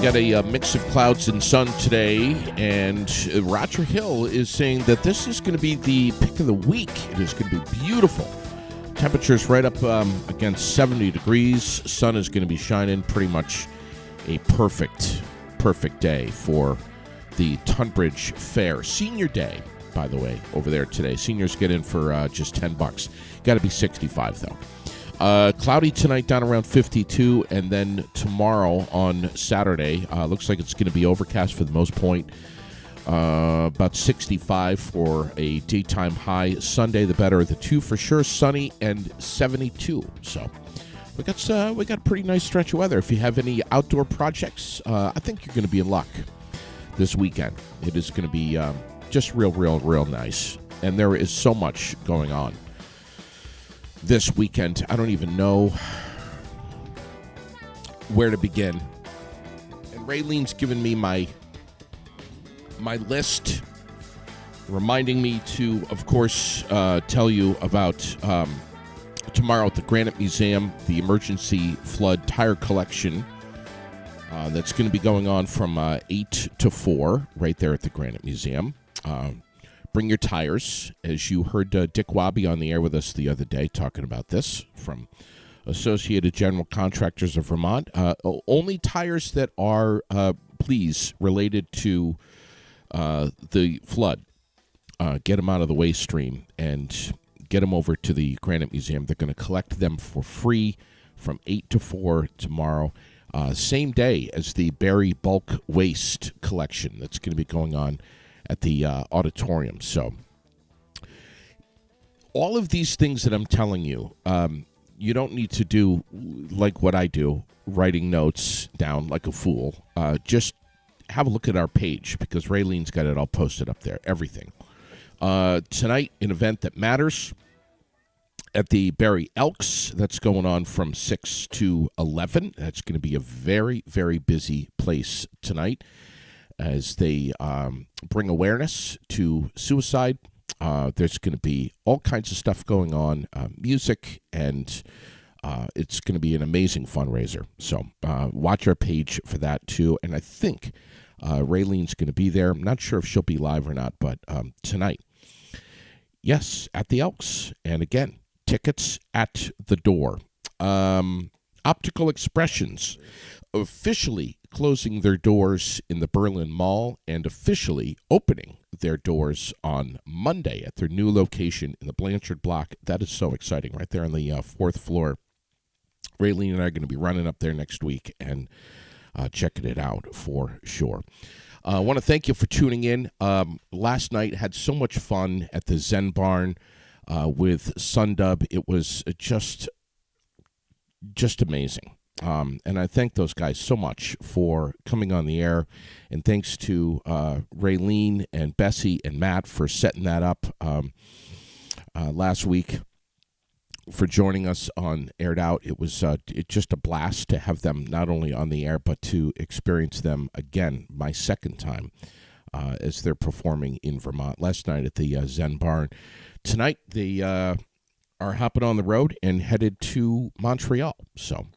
got a mix of clouds and sun today, and Roger Hill is saying that this is going to be the pick of the week. It is going to be beautiful. Temperatures right up against 70 degrees. Sun is going to be shining. Pretty much a perfect day for the Tunbridge Fair. Senior Day, by the way, over there today. Seniors get in for just $10. Got to be 65 though. Cloudy tonight, down around 52, and then tomorrow on Saturday, looks like it's going to be overcast for the most part. About 65 for a daytime high. Sunday, the better of the two for sure. Sunny and 72. So we got a pretty nice stretch of weather. If you have any outdoor projects, I think you're going to be in luck this weekend. It is going to be just real nice, and there is so much going on this weekend. I don't even know where to begin. And Raylene's given me my list, reminding me to, of course, tell you about tomorrow at the Granite Museum, the emergency flood tire collection that's going to be going on from 8 to 4 right there at the Granite Museum. Bring your tires, as you heard Dick Wabi on the air with us the other day talking about this from Associated General Contractors of Vermont. Only tires that are, please, related to the flood. Get them out of the waste stream and get them over to the Granite Museum. They're going to collect them for free from 8 to 4 tomorrow. Same day as the Barrie bulk waste collection that's going to be going on at the auditorium. So all of these things that I'm telling you, you don't need to do like what I do, writing notes down like a fool. Just have a look at our page, because Raylene's got it all posted up there, everything. Tonight, an event that matters at the Barrie Elks. That's going on from 6 to 11. That's going to be a very busy place tonight as they bring awareness to suicide. There's going to be all kinds of stuff going on, music, and it's going to be an amazing fundraiser. So watch our page for that, too. And I think Raylene's going to be there. I'm not sure if she'll be live or not, but tonight, yes, at the Elks. And again, tickets at the door. Optical Expressions officially closing their doors in the Berlin Mall and officially opening their doors on Monday at their new location in the Blanchard Block. That is so exciting, right there on the 4th floor. Raylene and I are going to be running up there next week and checking it out for sure. I want to thank you for tuning in. Last night had so much fun at the Zen Barn with Sundub. It was just amazing. And I thank those guys so much for coming on the air. And thanks to Raylene and Bessie and Matt for setting that up last week, for joining us on Aired Out. It was just a blast to have them not only on the air, but to experience them again, my second time, as they're performing in Vermont. Last night at the Zen Barn. Tonight, they are hopping on the road and headed to Montreal. So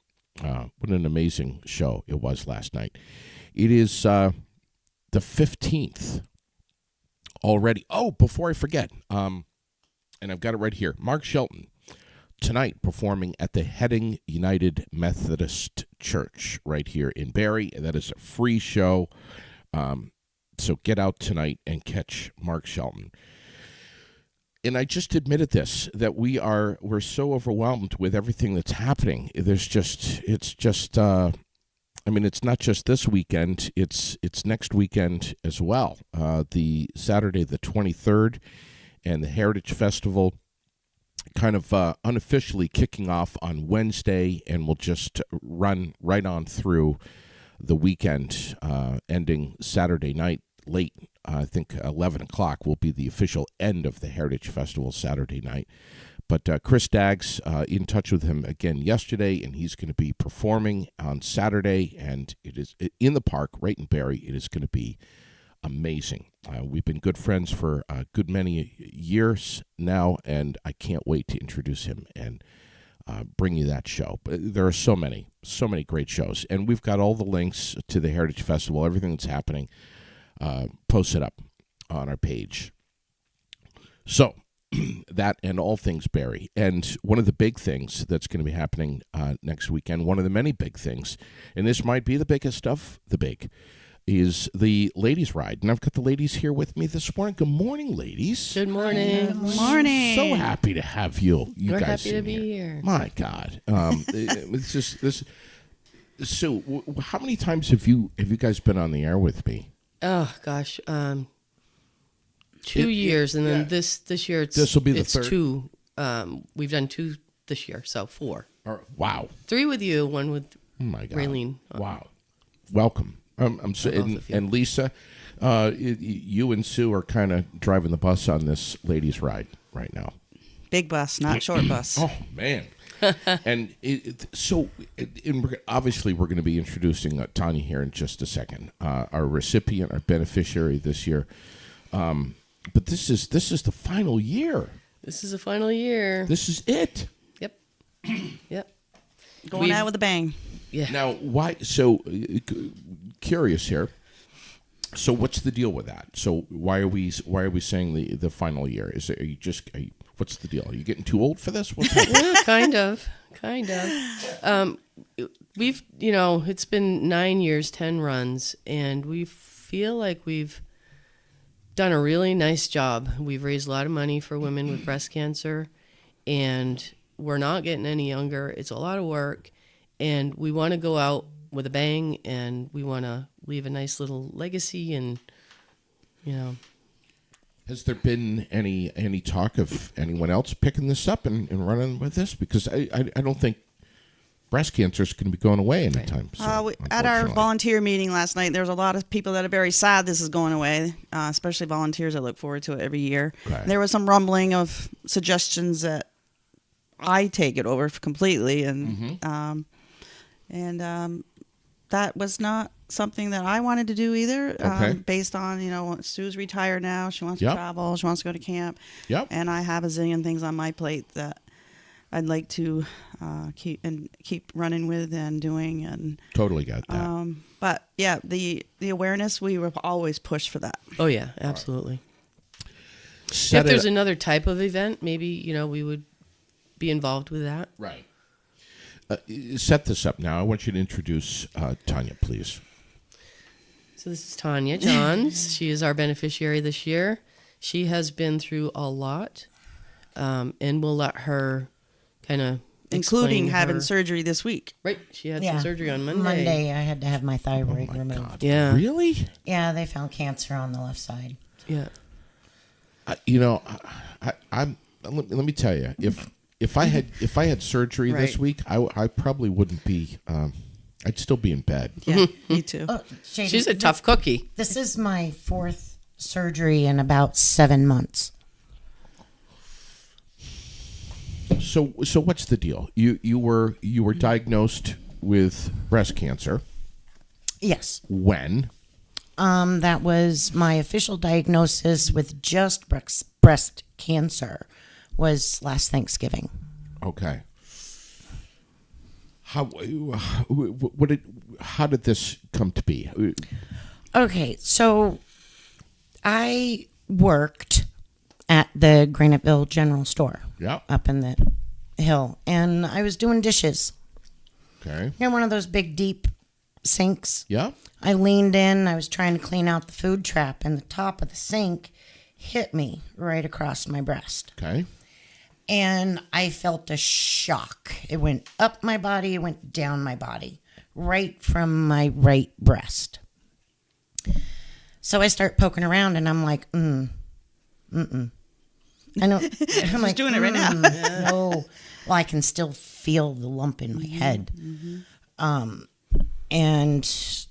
what an amazing show it was last night. It is the 15th already. Oh, before I forget, and I've got it right here, Mark Shelton, tonight performing at the Heading United Methodist Church right here in Barrie. That is a free show. So get out tonight and catch Mark Shelton. And I just admitted this, that we're so overwhelmed with everything that's happening. It's not just this weekend, it's next weekend as well. The Saturday the 23rd and the Heritage Festival kind of unofficially kicking off on Wednesday, and we'll just run right on through the weekend, ending Saturday night late. I think 11 o'clock will be the official end of the Heritage Festival Saturday night. But Chris Daggs, in touch with him again yesterday, and he's going to be performing on Saturday, and it is in the park right in Barrie. It is going to be amazing. We've been good friends for a good many years now, and I can't wait to introduce him and bring you that show. But there are so many great shows. And we've got all the links to the Heritage Festival, everything that's happening, posted up on our page. So that and all things Barrie. And one of the big things that's going to be happening next weekend, one of the many big things, and this might be the biggest of the big, is the ladies' ride. And I've got the ladies here with me this morning. Good morning, ladies. Good morning. Good morning. So happy to have you We're guys happy to be here. My God. It's just this. So how many times have you guys been on the air with me? Oh gosh, 2 years, and then this year this will be the third. 2. We've done 2 this year, so 4. Wow. 3 with you, 1 with My God. Raylene. Wow. Welcome. I'm so, and Lisa, you and Sue are kind of driving the bus on this ladies' ride right now. Big bus, not short bus. Oh man. And obviously we're going to be introducing Tanya here in just a second, our recipient, our beneficiary this year. But this is the final year. This is the final year. This is it. Yep. Yep. Going out with a bang. Yeah. Now, why? So curious here. So what's the deal with that? So why are we saying the final year? What's the deal? Are you getting too old for this? What's Yeah, kind of. We've, it's been 9 years, 10 runs, and we feel like we've done a really nice job. We've raised a lot of money for women with breast cancer, and we're not getting any younger. It's a lot of work, and we want to go out with a bang, and we want to leave a nice little legacy, and, Has there been any talk of anyone else picking this up and running with this? Because I don't think breast cancer is going to be going away anytime soon. At our volunteer meeting last night, there's a lot of people that are very sad this is going away, especially volunteers that look forward to it every year. Okay. There was some rumbling of suggestions that I take it over completely, and that was not something that I wanted to do either. Okay. Based on Sue's retired now, she wants to travel, she wants to go to camp, and I have a zillion things on my plate that I'd like to keep running with and doing, and totally got that. But yeah, the awareness, we were always pushed for that. Oh yeah, absolutely. If there's another type of event, maybe we would be involved with that. Right. Set this up now. I want you to introduce Tanya, please. So this is Tanya Johns. She is our beneficiary this year. She has been through a lot, and we'll let her kind of including having surgery this week. Right. She had some surgery on Monday. Monday, I had to have my thyroid removed. God. Yeah. Really? Yeah, they found cancer on the left side. Yeah. Let me tell you, if I had surgery this week, I probably wouldn't be. I'd still be in bed. Yeah, me too. Oh, Shady, She's a tough cookie. This is my 4th surgery in about 7 months. So what's the deal? You were diagnosed with breast cancer. Yes. When? That was my official diagnosis with just breast cancer was last Thanksgiving. Okay. How did this come to be? Okay, so I worked at the Graniteville General Store. Yeah. Up in the hill, and I was doing dishes. Okay. One of those big deep sinks. Yeah. I leaned in. I was trying to clean out the food trap, and the top of the sink hit me right across my breast. Okay. And I felt a shock. It went up my body, it went down my body, right from my right breast. So I start poking around, and I'm like, I know. I'm like, doing it right now. No. Well, I can still feel the lump in my head. And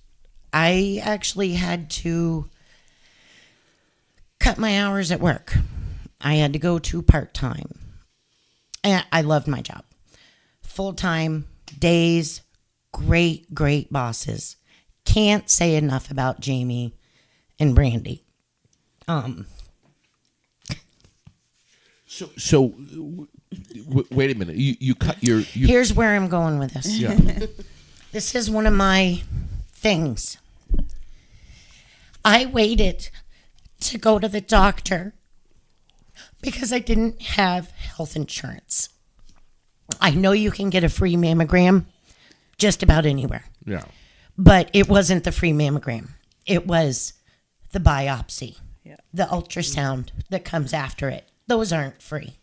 I actually had to cut my hours at work. I had to go to part-time. And I loved my job. Full-time, days, great bosses. Can't say enough about Jamie and Brandy. So wait a minute. You cut your. Here's where I'm going with this. Yeah. This is one of my things. I waited to go to the doctor because I didn't have health insurance. I know you can get a free mammogram just about anywhere. Yeah. But it wasn't the free mammogram. It was the biopsy, the ultrasound that comes after it. Those aren't free.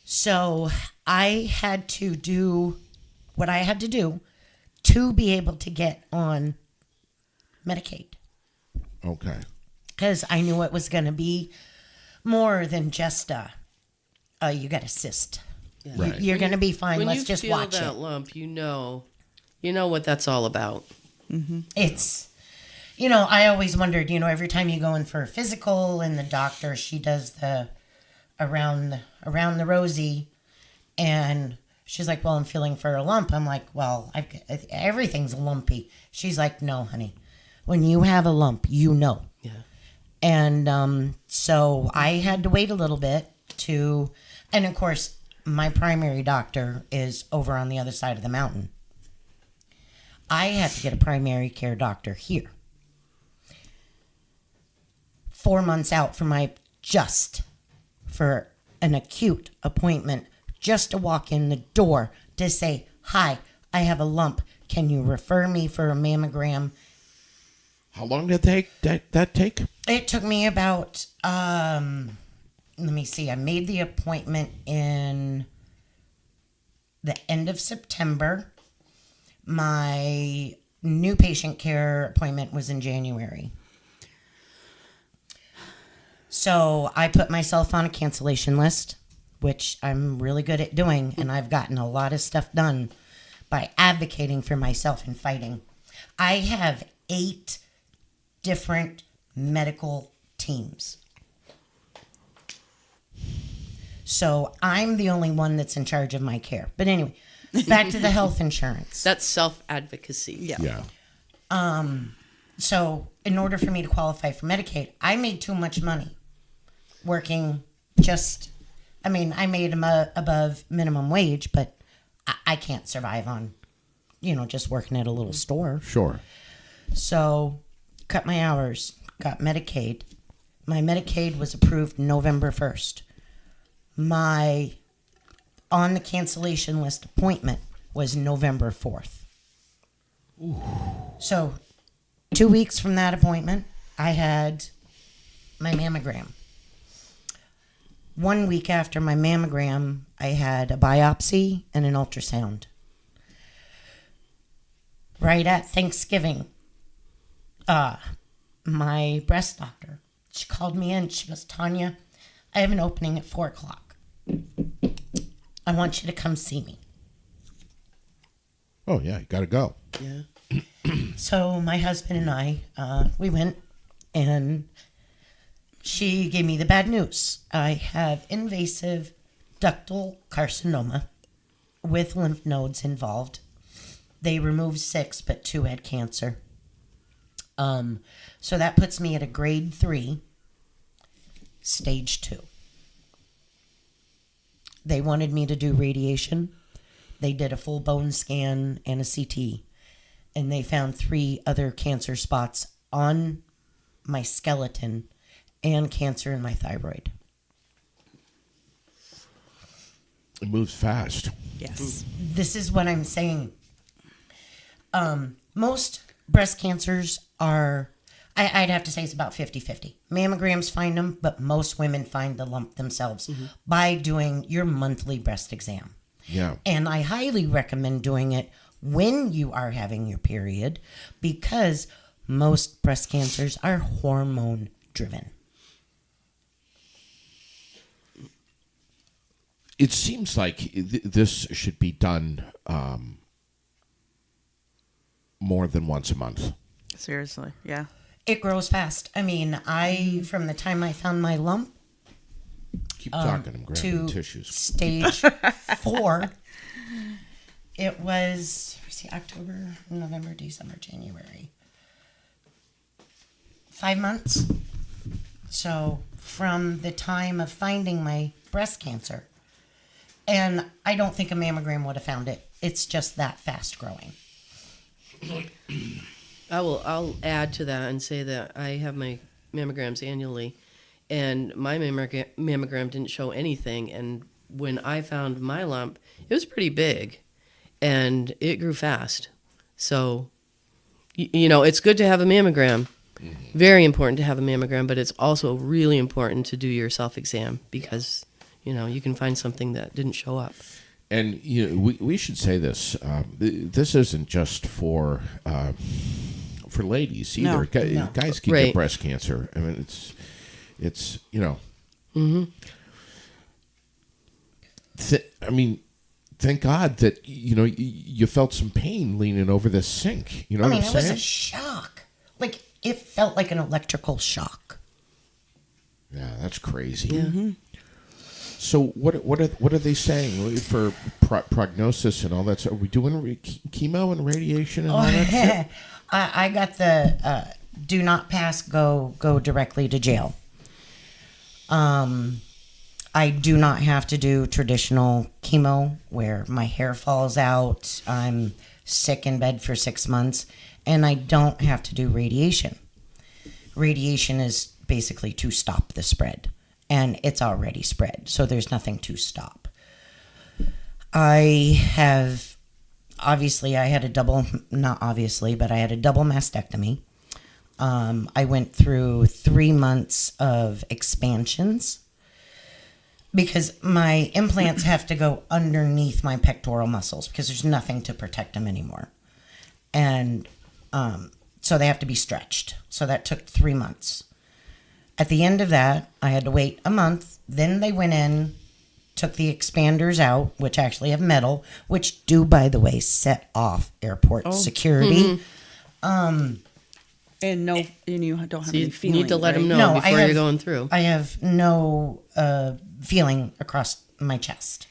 So I had to do what I had to do to be able to get on Medicaid. Okay. Because I knew it was going to be more than just you got a cyst. Yeah. Right. You're going to be fine. When Let's you just feel watch that it. lump, you know what that's all about. It's, I always wondered, every time you go in for a physical and the doctor, she does the around the rosy, and she's like, well, I'm feeling for a lump. I'm like, well, everything's lumpy. She's like, no, honey, when you have a lump, you know. Yeah. And so I had to wait a little bit and of course, my primary doctor is over on the other side of the mountain. I had to get a primary care doctor here. 4 months out for an acute appointment, just to walk in the door to say, hi, I have a lump. Can you refer me for a mammogram? How long did that take? It took me about, let me see, I made the appointment in the end of September. My new patient care appointment was in January. So I put myself on a cancellation list, which I'm really good at doing, and I've gotten a lot of stuff done by advocating for myself and fighting. I have 8 different medical teams. So I'm the only one that's in charge of my care. But anyway, back to the health insurance. That's self-advocacy. Yeah. So in order for me to qualify for Medicaid, I made too much money working I made above minimum wage, but I can't survive on, just working at a little store. Sure. So cut my hours, got Medicaid. My Medicaid was approved November 1st. My on the cancellation list appointment was November 4th. Ooh. So 2 weeks from that appointment, I had my mammogram. 1 week after my mammogram, I had a biopsy and an ultrasound. Right at Thanksgiving, my breast doctor, she called me in. She goes, Tanya, I have an opening at 4 o'clock. I want you to come see me. Oh, yeah, you got to go. Yeah. So my husband and I, we went, and she gave me the bad news. I have invasive ductal carcinoma with lymph nodes involved. They removed 6, but 2 had cancer. So that puts me at a grade 3, stage 2. They wanted me to do radiation. They did a full bone scan and a CT, and they found 3 other cancer spots on my skeleton and cancer in my thyroid. It moves fast. Yes. This is what I'm saying. Most breast cancers are, I'd have to say it's about 50-50. Mammograms find them, but most women find the lump themselves by doing your monthly breast exam. Yeah. And I highly recommend doing it when you are having your period, because most breast cancers are hormone driven. It seems like this should be done more than once a month. Seriously, yeah. It grows fast. I mean, from the time I found my lump Keep talking. I'm grabbing to tissues. stage 4, it was, October, November, December, January. 5 months. So from the time of finding my breast cancer. And I don't think a mammogram would have found it. It's just that fast growing. I'll add to that and say that I have my mammograms annually, and my mammogram didn't show anything. And when I found my lump, it was pretty big, and it grew fast. So, it's good to have a mammogram. Mm-hmm. Very important to have a mammogram, but it's also really important to do your self-exam because, you can find something that didn't show up. And we should say this. This isn't just for ladies either. No. Guys can get breast cancer. I mean, it's Mm-hmm. Thank God that you felt some pain leaning over this sink. You know what I'm saying? It was a shock. Like it felt like an electrical shock. Yeah, that's crazy. Yeah. Mm-hmm. So what are they saying for prognosis and all that? So are we doing chemo and radiation and all that shit? I got the do not pass, go directly to jail. I do not have to do traditional chemo where my hair falls out. I'm sick in bed for 6 months, and I don't have to do radiation. Radiation is basically to stop the spread, and it's already spread, so there's nothing to stop. I had a double mastectomy. I went through 3 months of expansions because my implants have to go underneath my pectoral muscles because there's nothing to protect them anymore. And so they have to be stretched. So that took 3 months. At the end of that, I had to wait a month. Then they went in, took the expanders out, which actually have metal, which do, by the way, set off airport security. Mm-hmm. And you don't have So any you feeling. need to let them know before you're going through. I have no feeling across my chest,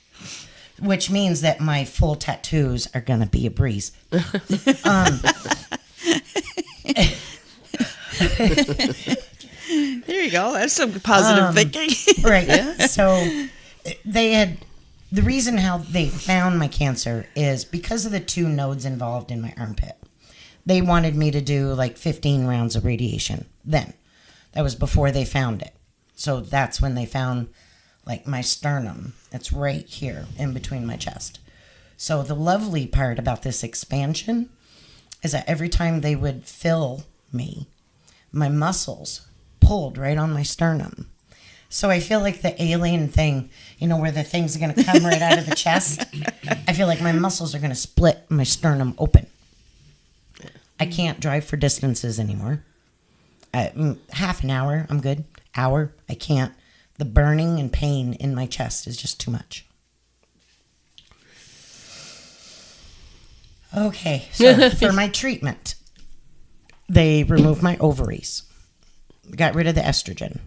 which means that my full tattoos are going to be a breeze. There you go. That's some positive thinking. Right. Yeah. So the reason how they found my cancer is because of the 2 nodes involved in my armpit. They wanted me to do like 15 rounds of radiation then. That was before they found it. So that's when they found like my sternum. It's right here in between my chest. So the lovely part about this expansion is that every time they would fill me, my muscles pulled right on my sternum. So I feel like the alien thing, where the things are going to come right out of the chest. I feel like my muscles are going to split my sternum open. I can't drive for distances anymore. Half an hour, I'm good. Hour, I can't. The burning and pain in my chest is just too much. Okay, so for my treatment, they removed my ovaries, got rid of the estrogen.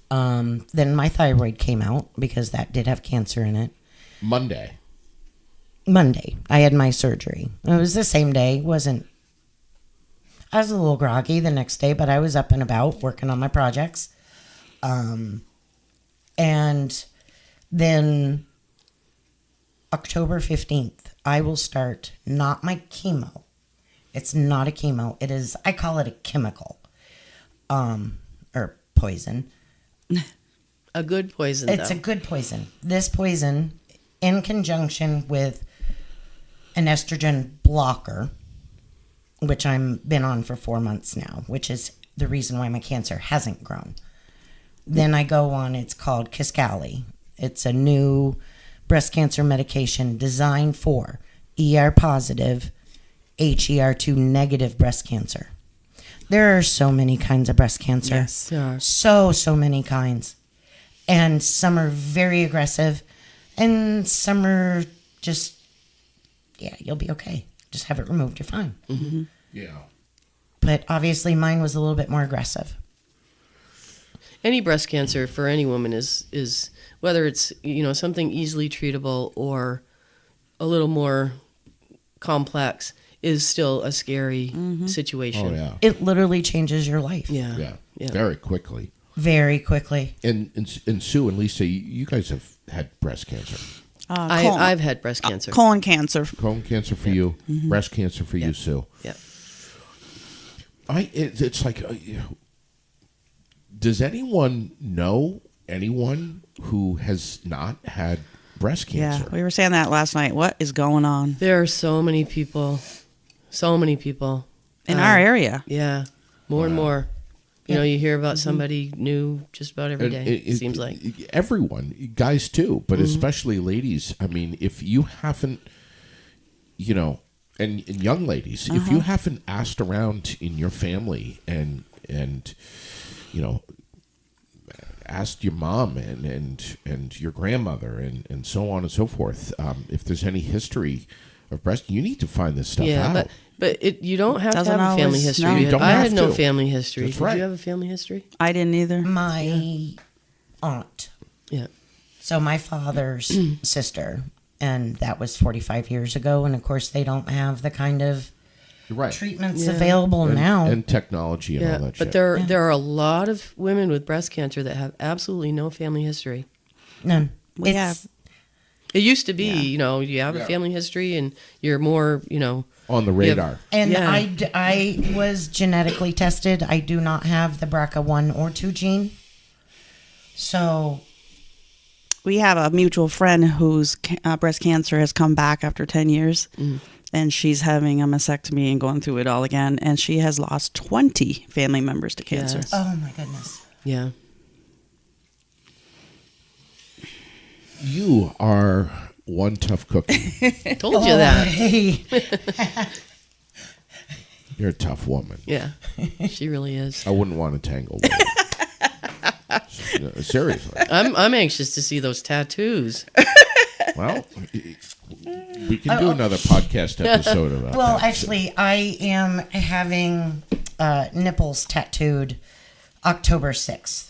Then my thyroid came out because that did have cancer in it. Monday, I had my surgery. It was the same day. I was a little groggy the next day, but I was up and about working on my projects. And then October 15th, I will start not my chemo. It's not a chemo. It is, I call it a chemical, or poison. A good poison, It's a good poison. This poison, in conjunction with an estrogen blocker, which I've been on for 4 months now, which is the reason why my cancer hasn't grown. Then I go on, it's called Kisqali. It's a new breast cancer medication designed for ER positive, HER2 negative breast cancer. There are so many kinds of breast cancer. Yes, there are. So many kinds. And some are very aggressive, and some are just, you'll be okay. Just have it removed, you're fine. Mm-hmm. Yeah. But obviously mine was a little bit more aggressive. Any breast cancer for any woman is whether it's something easily treatable or a little more complex is still a scary situation. Oh yeah. It literally changes your life. Yeah. Very quickly. very quickly. And Sue and Lisa, you guys have had breast cancer. I've had breast cancer. Colon cancer. Colon cancer for you, breast cancer for you, Sue. Yeah. It's like, does anyone know anyone who has not had breast cancer? Yeah, we were saying that last night. What is going on There are so many people in our area? Yeah, more and more. You know, you hear about somebody new just about every day. It seems like everyone, guys too, but especially ladies. I mean, if you haven't, and young ladies, if you haven't asked around in your family and asked your mom and your grandmother and so on and so forth, if there's any history of breast, you need to find this stuff out. But you don't have Doesn't to have a family always- history. no. You don't I have had no to. family history. That's Did right. you have a family history? I didn't either. My aunt. Yeah. So my father's sister, and that was 45 years ago. And of course, they don't have the kind of Right. treatments Yeah. available now. And technology and all that but shit. there are a lot of women with breast cancer that have absolutely no family history. None. We have. It used to be, you have a family history and you're more, on the radar. And Yeah. I was genetically tested. I do not have the BRCA1 or 2 gene. So, We have a mutual friend whose breast cancer has come back after 10 years. And she's having a mastectomy and going through it all again. And she has lost 20 family members to cancer. Yes. oh my goodness. Yeah. You are one tough cookie. Told you that. Hey. You're a tough woman. Yeah. She really is. I wouldn't want to tangle with you. Seriously. I'm anxious to see those tattoos. Well, we can do another podcast episode about Well, that. actually, I am having nipples tattooed October 6th.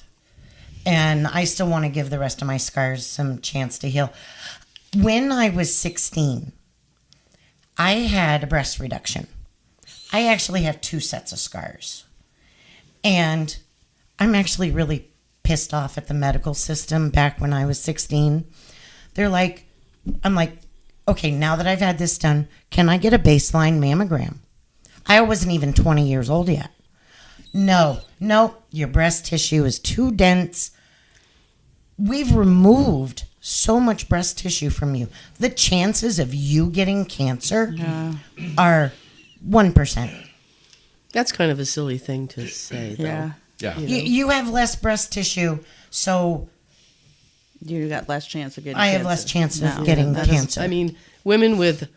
And I still want to give the rest of my scars some chance to heal. When I was 16, I had a breast reduction. I actually have 2 sets of scars. And I'm actually really pissed off at the medical system back when I was 16. I'm like, okay, now that I've had this done, can I get a baseline mammogram? I wasn't even 20 years old yet. No, your breast tissue is too dense. We've removed so much breast tissue from you. The chances of you getting cancer are 1%. That's kind of a silly thing to say, though. Yeah. Yeah. You have less breast tissue, so You got less chance of getting I cancer. have less chance of No. getting That is- cancer. I mean, women with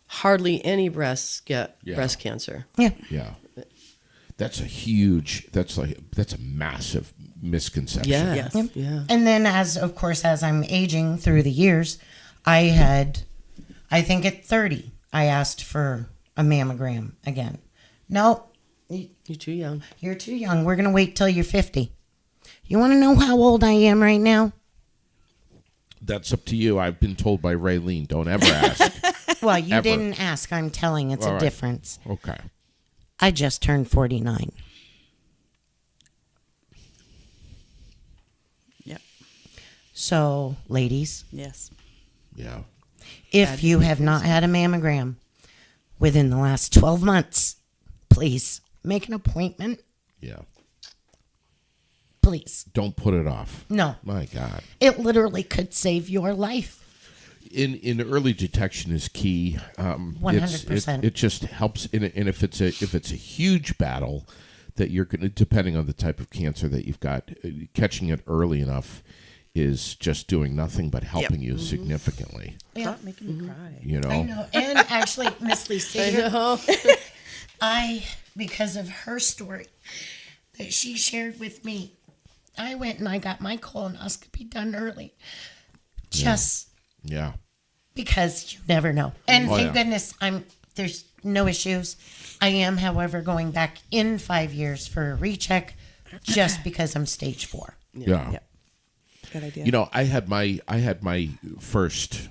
hardly any breasts get Yeah. breast cancer. yeah. Yeah. That's a massive misconception. Yeah. Yes. Yep. Yeah. And then as I'm aging through the years, I think at 30, I asked for a mammogram again. No, You're too young. you're too young. We're going to wait till you're 50. You want to know how old I am right now? That's up to you. I've been told by Raylene, don't ever ask. Well, you Ever. didn't ask. I'm telling. It's All a right. difference. Okay. I just turned 49. Yep. So, ladies, Yes. Yeah. if you have not had a mammogram within the last 12 months, please make an appointment. Yeah. Please. Don't put it off. No, My God. it literally could save your life. In early detection is key. 100%. It just helps. And if it's a huge battle that you're going to, depending on the type of cancer that you've got, catching it early enough is just doing nothing but helping you significantly. Stop making me cry. You know. I know. And actually, Miss Lisa, because of her story that she shared with me, I went and I got my colonoscopy done early. Just Yeah. because you never know. And Oh, thank yeah. goodness there's no issues. I am, however, going back in 5 years for a recheck just because I'm stage 4. Yeah. Yep. Good idea. You know, I had my first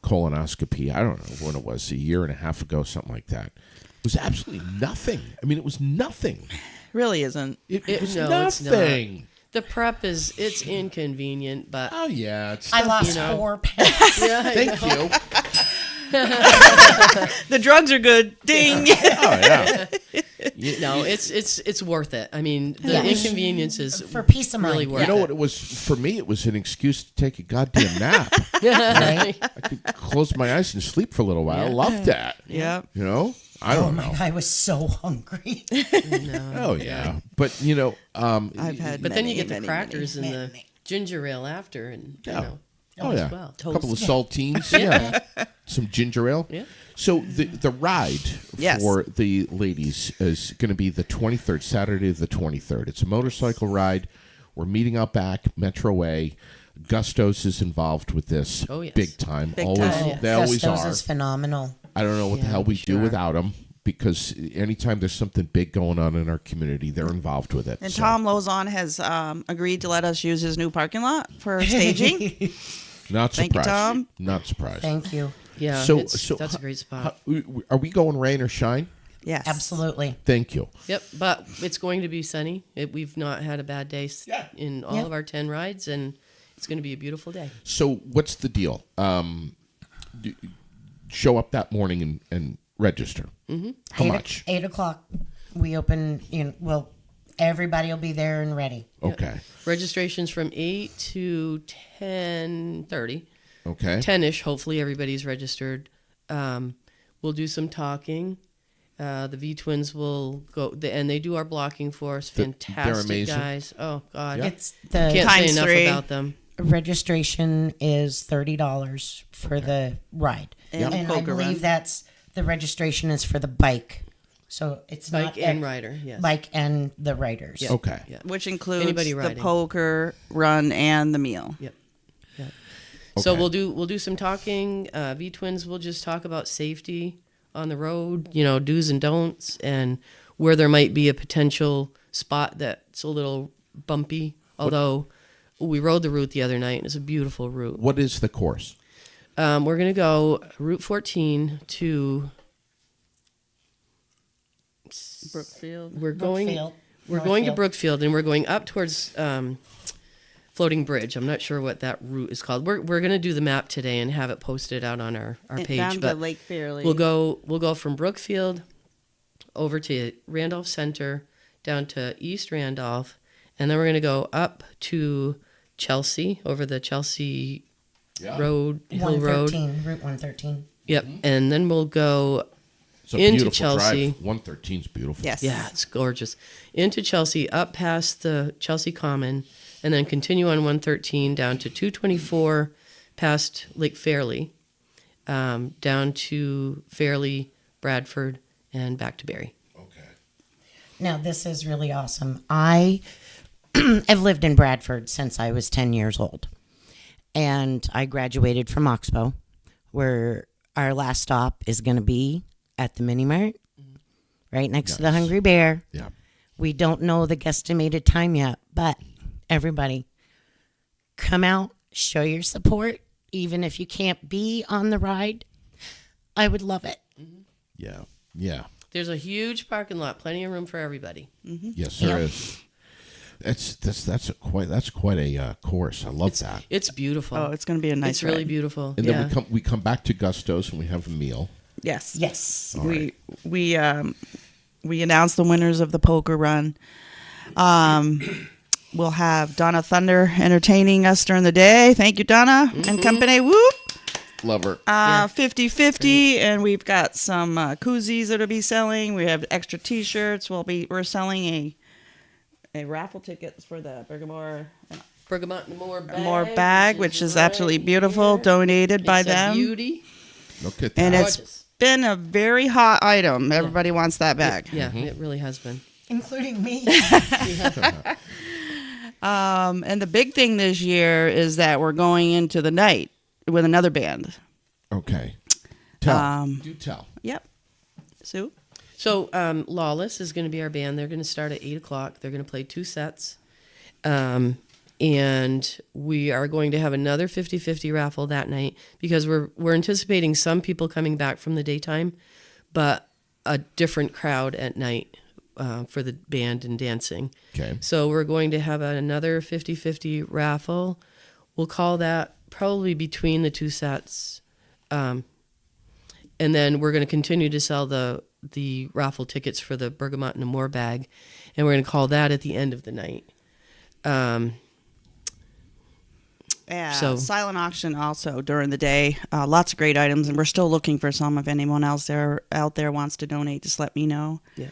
colonoscopy. I don't know when it was, a year and a half ago, something like that. It was absolutely nothing. I mean, it was nothing. really isn't. It was no, it's not. nothing. The prep it's inconvenient, but Oh yeah, it's I lost 4 pounds. yeah, thank you. The drugs are good. Ding. Oh yeah. no, it's worth it. I mean, the Yeah. inconvenience is For peace of really mind. worth You know it. what it was for me? It was an excuse to take a goddamn nap. Right? I could close my eyes and sleep for a little while. I love that. Yeah. You know, I Oh don't my know. God, I was so hungry. Oh yeah, but you know, I've had. But then you many, get the many, crackers many, and the many. ginger ale after, and Yeah. you know, oh as yeah, well. a couple of saltines, yeah, some ginger ale. Yeah. So the ride Yes. for the ladies is going to be the 23rd, Saturday the 23rd. It's a motorcycle ride. We're meeting out back Metro A. Gustos is involved with this. Oh, yes. Big time. Big always, time. they always Gustos are. is phenomenal. I don't know what the Yeah, hell we do sure. without them, because anytime there's something big going on in our community, they're involved with it. And So, Tom Lozon has agreed to let us use his new parking lot for staging. not Thank you, surprised. Tom. Not surprised. Thank you. Yeah, So- that's so a how- great spot. Are we going rain or shine? Yes. Absolutely. Thank you. Yep, but it's going to be sunny. We've not had a bad day in all Yeah. of our 10 rides, and it's going to be a beautiful day. So what's the deal? Show up that morning and register. Mm-hmm. How much? 8 o'clock. We open. Well, everybody will be there and ready. Okay. Registration's from 8 to 10:30. Okay. 10ish, hopefully everybody's registered. We'll do some talking. The V Twins will go, and they do our blocking for us. They're Fantastic amazing. guys. Oh God, Yeah. It's the can't say Times enough 3. about them. registration is $30 for the ride, And and I poker believe run. that's the registration is for the bike. So it's Bike not and rider, yes. bike and the riders. Yeah. Okay. Yeah. Which includes Anybody the riding. poker run and the meal. Yep. Yep. So Okay. we'll do some talking. V Twins will just talk about safety on the road, do's and don'ts, and where there might be a potential spot that's a little bumpy. Although we rode the route the other night, and it's a beautiful route. What is the course? We're gonna go Route 14 to. Brookfield. We're going. Brookfield, We're going to Northfield. Brookfield, and we're going up towards Floating Bridge. I'm not sure what that route is called. We're going to do the map today and have it posted out on our page. Down to But Lake Fairley. we'll go from Brookfield over to Randolph Center, down to East Randolph, and then we're going to go up to Chelsea, over the Chelsea Road, Hill Road. 113, Route 113. Yep, and then we'll go. It's a Into beautiful Chelsea. drive. 113 is beautiful. Yes. Yeah, it's gorgeous. Into Chelsea, up past the Chelsea Common, and then continue on 113 down to 224, past Lake Fairley, down to Fairley, Bradford, and back to Barrie. Okay. Now, this is really awesome. I have lived in Bradford since I was 10 years old. And I graduated from Oxbow, where our last stop is going to be at the Mini Mart, right next to the Nice. Hungry Bear. Yeah. We don't know the guesstimated time yet, but everybody, come out, show your support, even if you can't be on the ride. I would love it. Yeah. Yeah. There's a huge parking lot, plenty of room for everybody. Yes, there is. That's quite a course. I love that. It's beautiful. Oh, it's going to be a nice it's really ride. beautiful. And yeah. then we come back to Gusto's and we have a meal. Yes. Yes. We announced the winners of the poker run. We'll have Donna Thunder entertaining us during the day. Thank you, Donna and company. Whoop. Love her. 50-50, and we've got some koozies that'll be selling. We have extra T-shirts. We're selling a raffle tickets for the Bergamore Bergamot More bag, which is absolutely beautiful, donated by it's them. A beauty. Look at that. And it's Gorgeous. been a very hot item. Everybody wants that bag. Yeah, it really has been. Including me. And the big thing this year is that we're going into the night with another band. Okay. Tell. Do tell. Yep. Sue? So Lawless is going to be our band. They're going to start at 8 o'clock. They're going to play 2 sets. And we are going to have another 50-50 raffle that night because we're anticipating some people coming back from the daytime, but a different crowd at night. for the band and dancing. Okay. So we're going to have another 50-50 raffle. We'll call that probably between the two sets. And then we're going to continue to sell the raffle tickets for the Bergamot and Amore bag. And we're going to call that at the end of the night. Yeah, So- silent auction also during the day. Lots of great items, and we're still looking for some. If anyone else out there wants to donate, just let me know. Yeah.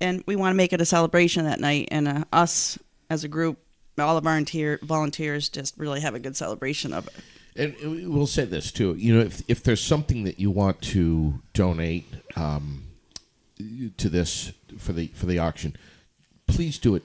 And we want to make it a celebration that night, and us as a group, all of our volunteers, just really have a good celebration of it. And we'll say this too. You know, if there's something that you want to donate to this for the auction, please do it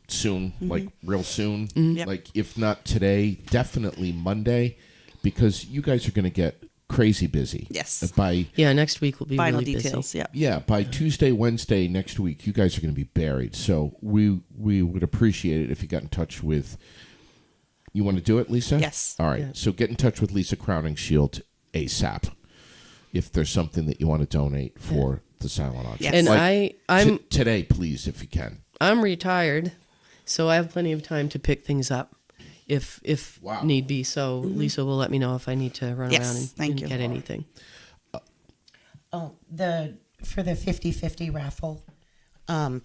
soon, like real soon. Yep. Like if not today, definitely Monday, because you guys are going to get crazy busy. Yes. Yeah, next week will be Final really details. busy. Yeah. By Tuesday, Wednesday next week, you guys are going to be buried. So we would appreciate it if you got in touch with. You want to do it, Lisa? Yes. All right. Yeah. So get in touch with Lisa Crowning Shield ASAP if there's something that you want to donate for the silent auction. Yes. And I'm today, please, if you can. I'm retired, so I have plenty of time to pick things up if Wow. need be. So Lisa will let me know if I need to run Yes, around and, thank and you. get anything. Oh, for the 50-50 raffle,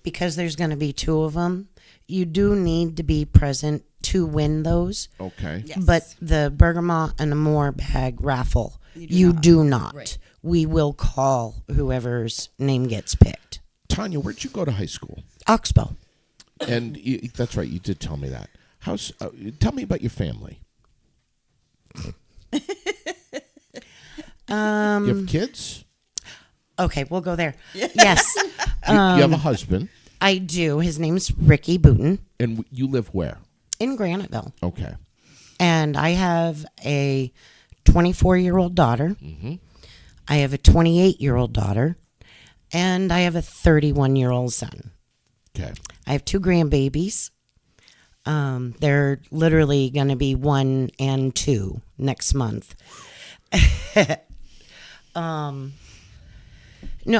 because there's going to be two of them, you do need to be present to win those. Okay. Yes. But the Bergamot and Amore bag raffle, you do not. Right. We will call whoever's name gets picked. Tanya, where'd you go to high school? Oxbow. And that's right, you did tell me that. Tell me about your family. You have kids? Okay, we'll go there. Yes, You have a husband, I do. His name's Ricky Booten and you live where? in Graniteville. Okay. And I have a 24-year-old daughter. I have a 28-year-old daughter. And I have a 31-year-old son. Okay. I have two grandbabies. They're literally going to be 1 and 2 next month. No,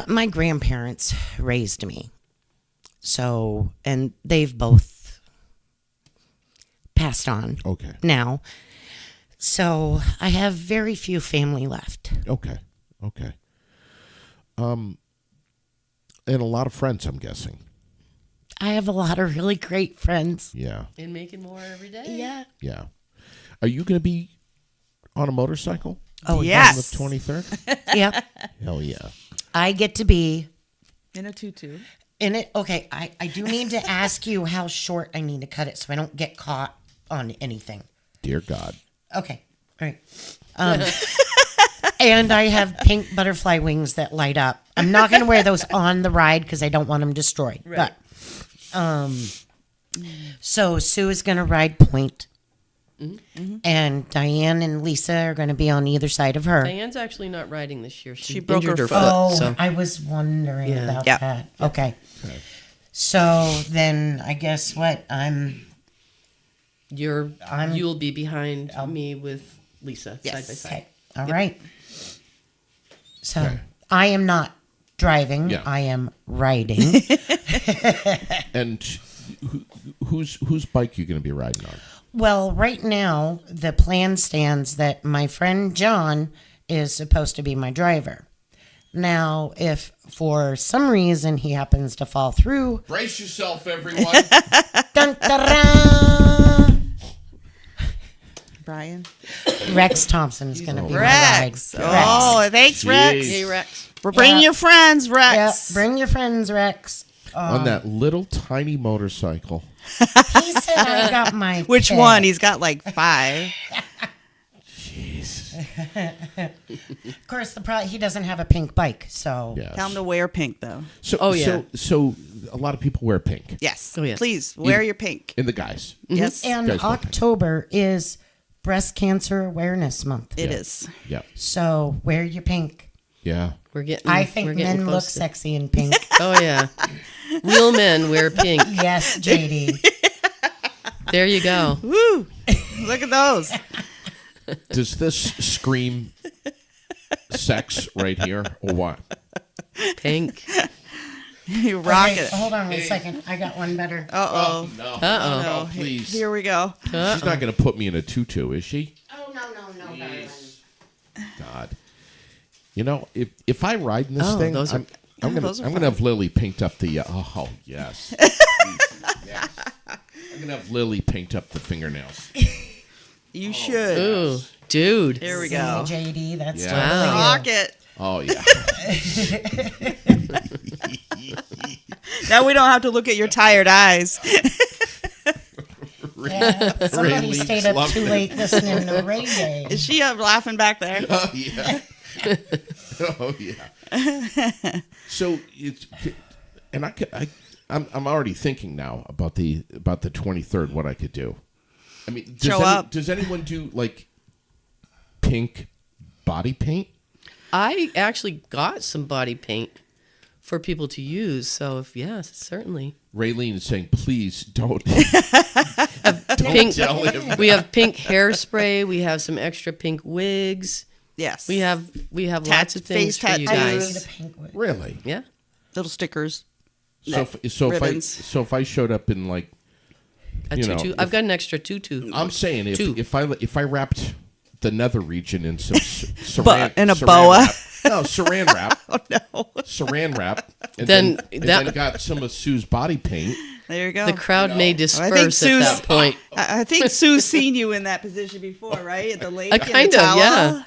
my grandparents raised me. So, and they've both passed on Okay. now. So I have very few family left. Okay. And a lot of friends, I'm guessing. I have a lot of really great friends. Yeah. And making more every day. Yeah. Are you going to be on a motorcycle Oh, Yes. on the 23rd? Yep. Hell yeah. I get to be In a tutu. in it. Okay. I do need to ask you how short I need to cut it so I don't get caught on anything. Dear God. Okay. All right. And I have pink butterfly wings that light up. I'm not going to wear those on the ride because I don't want them destroyed. Right. But, so Sue is going to ride point. And Diane and Lisa are going to be on either side of her. Diane's actually not riding this year. She broke injured her her foot. foot. Oh, So I was wondering Yeah. about Yep. that. Okay. So then I guess what? you'll be behind me with Lisa Yes. side by side. Okay. All right. So Okay. I am not driving. Yeah. I am riding. And whose bike are you going to be riding on? Well, right now, the plan stands that my friend John is supposed to be my driver. Now, if for some reason he happens to fall through, Brace yourself, everyone. dun, da-da, Brian. Rex Thompson is going to be my Rex. ride. Oh, thanks, Rex. Jeez. Hey, Rex. We're bringing Yeah. your friends, Yeah, Rex. bring your friends, Rex. On that little tiny motorcycle. He said I got my Which pick. one? He's got like 5. Jeez. Of course, he doesn't have a pink bike, so Yes. Tell him to wear pink, though. So, Oh, yeah. So a lot of people wear pink. Yes. Oh, yes. Please wear your pink. In the guys. Yes. And Guys, what? October is Breast Cancer Awareness Month. It Yeah. is. Yeah. So wear your pink. Yeah. We're getting. I think we're getting men look close to- sexy in pink. Oh yeah, real men wear pink. Yes, JD. There you go. Woo! Look at those. Does this scream sex right here or what? Pink. You rock Okay, it. hold on a second. I got one better. Uh-oh. No. Uh-oh. No, please. Here we go. She's not going to put me in a tutu, is she? Oh, no, darling. God. You know, if I ride in this thing, those are- I'm gonna have Lily paint up the. Oh yes. Yes. I'm gonna have Lily paint up the fingernails. You should. Ooh, dude. Here we See, go. JD, that's Yeah. totally Rock you. it. Oh yeah. Now we don't have to look at your tired eyes. Yeah, somebody Raylene stayed up loved too it. late listening to reggae. Is she up laughing back there? Oh yeah. Oh yeah. So it's, and I'm already thinking now about the 23rd what I could do. I mean, Show up. Does anyone do like pink body paint? I actually got some body paint for people to use. So yes, certainly. Raylene is saying, please don't. Pink. tell him. We have pink hairspray. We have some extra pink wigs. Yes. We have lots of things face for you tattoos. I guys. need a pink one. Really? Yeah. Little stickers. So ribbons. if I showed up in like, A you know, tutu. I've got an extra tutu. I'm saying Two. if I wrapped the nether region in some in a saran boa. wrap, no saran wrap, Oh no. saran wrap, and Then then got some of Sue's body paint. There you go. The crowd may I think disperse at Sue's- that point. I think Sue's seen you in that position before, right? At the lake. in the Kind of, towel. yeah.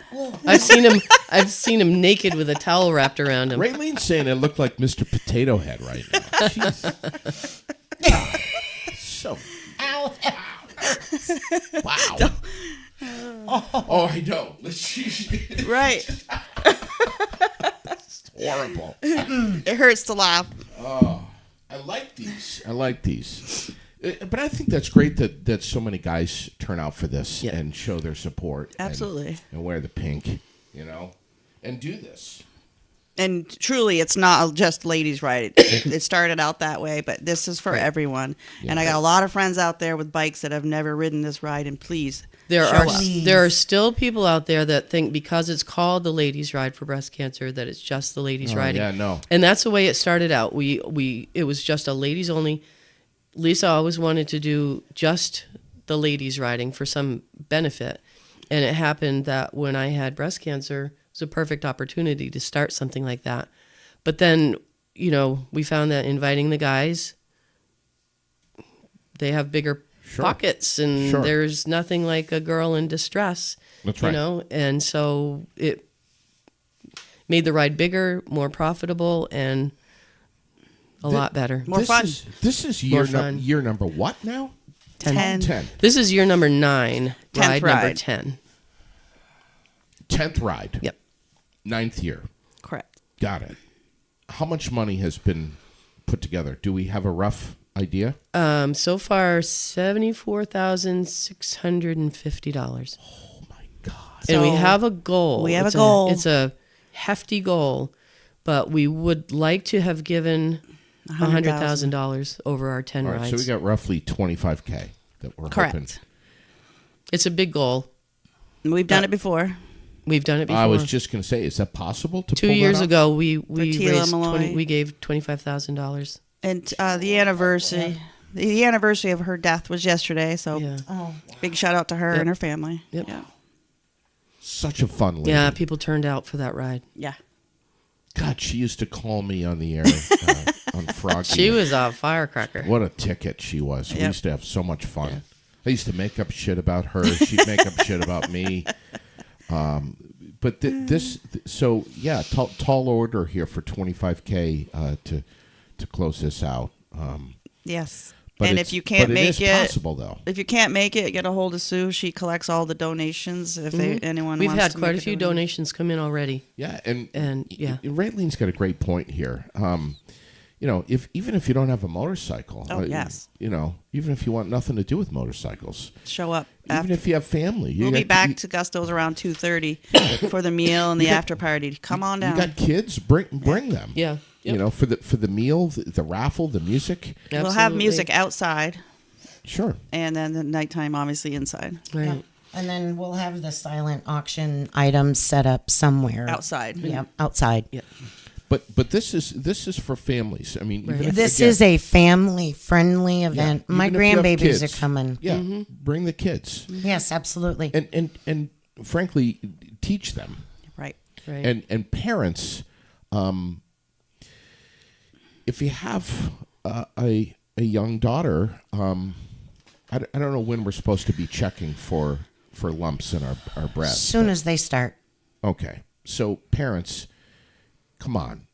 I've seen him naked with a towel wrapped around him. Raylene's saying it looked like Mr. Potato Head right now. Jeez. So Ow. wow. Oh, I know. Right. It's horrible. It hurts to laugh. I like these. But I think that's great that so many guys turn out for this Yeah. and show their support. Absolutely. And wear the pink, and do this. And truly, it's not just ladies' ride. It started out that way, but this is for everyone. Yeah. And I got a lot of friends out there with bikes that have never ridden this ride. And please, There show are up. there are still people out there that think because it's called the ladies' ride for breast cancer that it's just the ladies riding. Yeah, no. And that's the way it started out. It was just a ladies only. Lisa always wanted to do just the ladies riding for some benefit, and it happened that when I had breast cancer, it was a perfect opportunity to start something like that. But then, we found that inviting the guys, they have bigger Sure. pockets, and Sure. there's nothing like a girl in distress. That's right. And so it made the ride bigger, more profitable, and a lot better. More fun. This is More year fun. year number what now? 10. 10. This is year number 9, 10th ride number ride. 10. 10th ride. Yep. 9th year. Correct. Got it. How much money has been put together? Do we have a rough idea? So far, $74,650. Oh my God. And we So, have a goal. we have It's a goal. It's a hefty goal, but we would like to have given $100,000 over our 10 All right, rides. so we got roughly 25K that we're hoping. Correct. It's a big goal. We've done it before. We've done it before. I was just going to say, is that possible to 2 pull that years off? ago, we Tila raised Malloy. we gave $25,000. And the anniversary of her death was yesterday. So Yeah. Oh, big shout out to her Yep. and her family. Yep. Yeah. Such a fun lady. Yeah, people turned out for that ride. Yeah. God, she used to call me on the air on Froggy. She was a firecracker. What a ticket she was. We Yep. used to have so much fun. I used to make up shit about her. She'd make up shit about me. But tall order here for 25K to close this out. Yes. But And it's- if you can't but make it is possible though. if you can't make it, get a hold of Sue. She collects all the donations. If anyone We've wants had to quite a make few donation. donations come in already. Yeah, and yeah. Raylene's got a great point here. Even if you don't have a motorcycle, Oh, yes. even if you want nothing to do with motorcycles, Show up. even After. if you have family, We'll be back to Gusto's around 2:30 for the meal and the after party. Come on down. You got kids, bring them. Yeah. Yep. For the meal, the raffle, the music. We'll have Absolutely. music outside, Sure. and then the nighttime, obviously inside. Right. yeah. And then we'll have the silent auction items set up somewhere. Outside. Yeah, outside. Yeah. But this is for families. I mean, Right. even if, This again, is a family-friendly event. even My if you have grandbabies kids, are coming. Yeah, bring the kids, Yes, absolutely. and frankly, teach them. Right. Right. And parents, if you have a young daughter, I don't know when we're supposed to be checking for lumps in our breasts. As soon as they start. Okay, so parents, come on.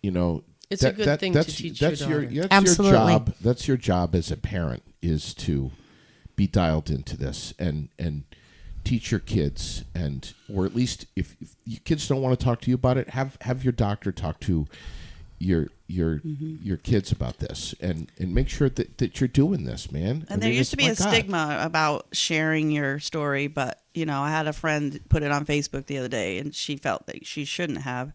You know, It's a good thing to teach your daughter. That's Absolutely. your job. That's your job as a parent, is to be dialed into this and teach your kids, or at least if your kids don't want to talk to you about it, have your doctor talk to your kids about this, and make sure that you're doing this, man. And there used to be a stigma about sharing your story, but I had a friend put it on Facebook the other day, and she felt that she shouldn't have,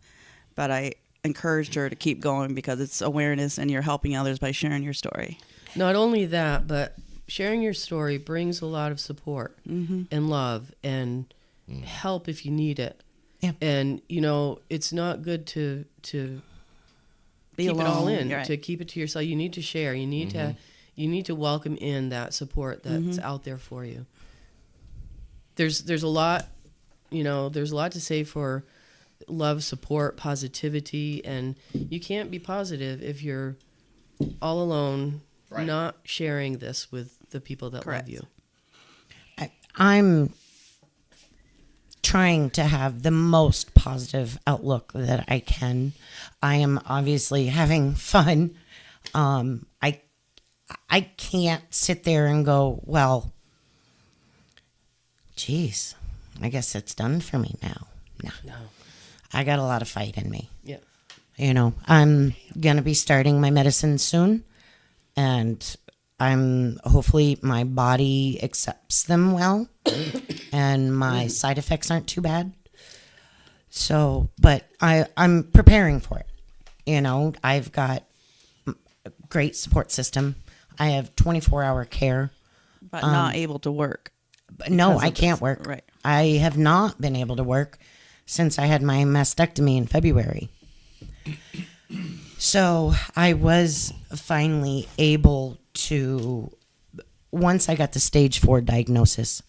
but I encouraged her to keep going because it's awareness, and you're helping others by sharing your story. Not only that, but sharing your story brings a lot of support and love and help if you need it. Yeah. And it's not good to Be keep it all alone. in, You're right. to keep it to yourself. You need to share. You need to welcome in that support that's out there for you. There's a lot, there's a lot to say for love, support, positivity, and you can't be positive if you're all alone, Right. not sharing this with the people that Correct. love you. I'm trying to have the most positive outlook that I can. I am obviously having fun. I can't sit there and go, well, geez, I guess it's done for me now. No. I got a lot of fight in me. Yeah. I'm going to be starting my medicine soon, and hopefully my body accepts them well and my side effects aren't too bad. So, but I'm preparing for it. I've got a great support system. I have 24-hour care. But not able to work. But no, because I of can't this. work. Right. I have not been able to work since I had my mastectomy in February. So I was finally able to, once I got the stage 4 diagnosis,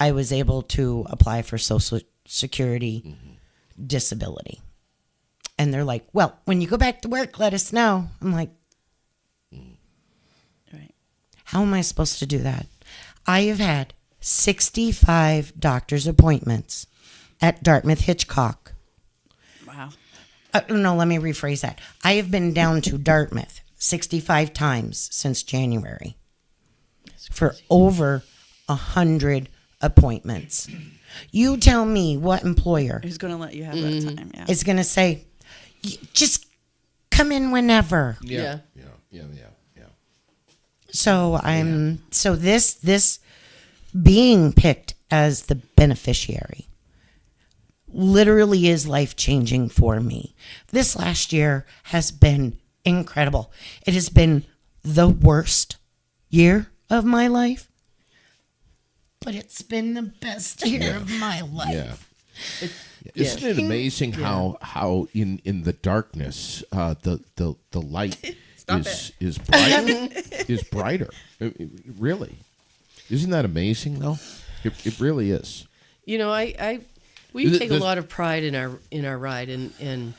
I was able to apply for Social Security disability. And they're like, well, when you go back to work, let us know. I'm like, Right. how am I supposed to do that? I have had 65 doctor's appointments at Dartmouth Hitchcock. Wow. No, let me rephrase that. I have been down to Dartmouth 65 times since January for over 100 appointments. You tell me what employer Who's going to let you have that time? Yeah. is going to say, just come in whenever. Yeah. So so this being picked as the beneficiary literally is life-changing for me. This last year has been incredible. It has been the worst year of my life, but it's been the best year of my life. Yeah. Isn't it amazing how in the darkness the light is brighter? Is brighter. Really. Isn't that amazing though? It really is. We take a lot of pride in our ride and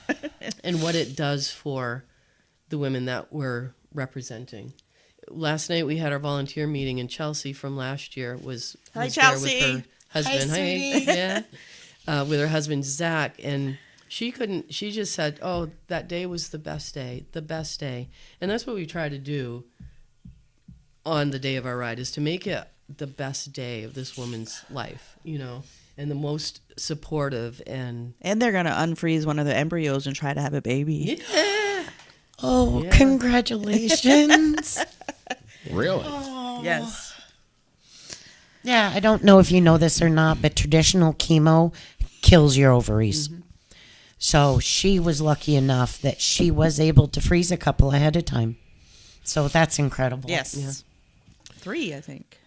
what it does for the women that we're representing. Last night we had our volunteer meeting, and Chelsea from last year was there Chelsea. with her husband. Hi, Yeah, with her husband Zach, and she couldn't. She just said, "Oh, that day was the best day, and that's what we try to do on the day of our ride, is to make it the best day of this woman's life, and the most supportive and And they're going to unfreeze one of the embryos and try to have a baby. Oh, congratulations. Really? Yes. Yeah, I don't know if you know this or not, but traditional chemo kills your ovaries. So she was lucky enough that she was able to freeze a couple ahead of time. So that's incredible. Yes. Yeah. 3, I think.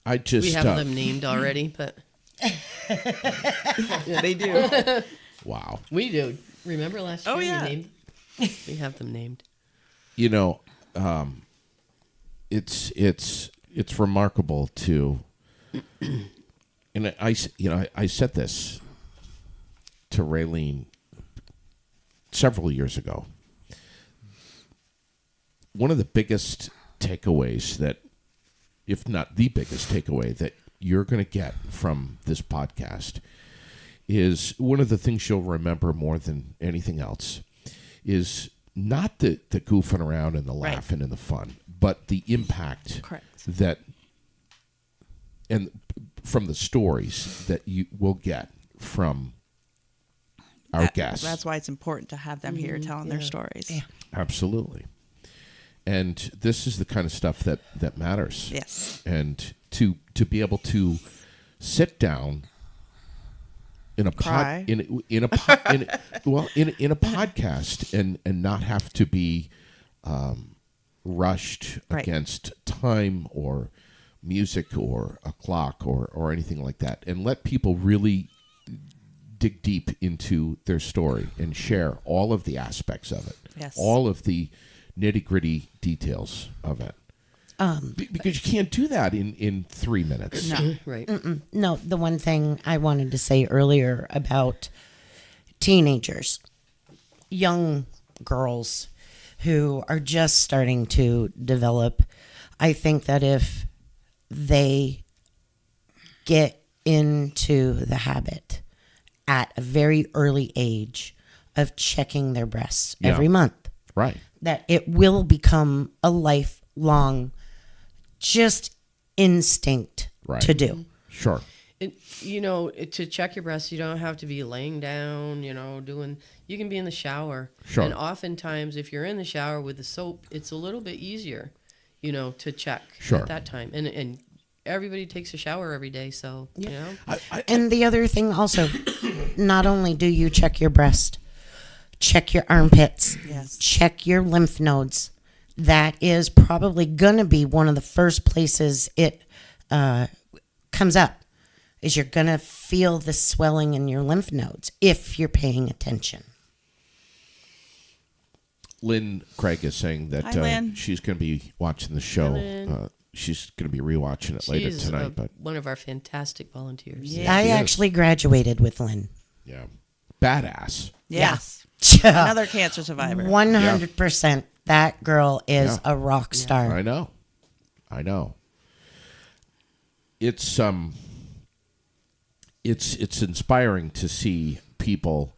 I just we have them named already, but They do. Wow. We do. Remember last year? Oh, yeah. We named we have them named. You know, it's remarkable to, and I said this to Raylene several years ago. One of the biggest takeaways that, if not the biggest takeaway that you're going to get from this podcast, is one of the things you'll remember more than anything else is not the goofing around and the laughing and the fun, but the impact that, and from the stories that you will get from our guests. That's why it's important to have them here telling their stories. Yeah. Absolutely. And this is the kind of stuff that matters. Yes. And to be able to sit down in a in a podcast and not have to be rushed against time or music or a clock or anything like that, and let people really dig deep into their story and share all of the aspects of it, all of the nitty-gritty details of it. Because you can't do that in 3 minutes. No. Right. No, the one thing I wanted to say earlier about teenagers, young girls who are just starting to develop, I think that if they get into the habit at a very early age of checking their breasts every month, right, that it will become a lifelong just instinct to do. Sure. To check your breasts, you don't have to be laying down, you can be in the shower. Sure. And oftentimes, if you're in the shower with the soap, it's a little bit easier, to check at that time. And everybody takes a shower every day, so, And the other thing also, not only do you check your breast, check your armpits, check your lymph nodes. That is probably going to be one of the first places it comes up, is you're going to feel the swelling in your lymph nodes if you're paying attention. Lynn Craig is saying that she's going to be watching the show. She's going to be rewatching it later tonight. But one of our fantastic volunteers. Yeah. I actually graduated with Lynn. Yeah. Badass. Yes. Yeah. Another cancer survivor. 100%. That girl is a rock star. I know. It's inspiring to see people,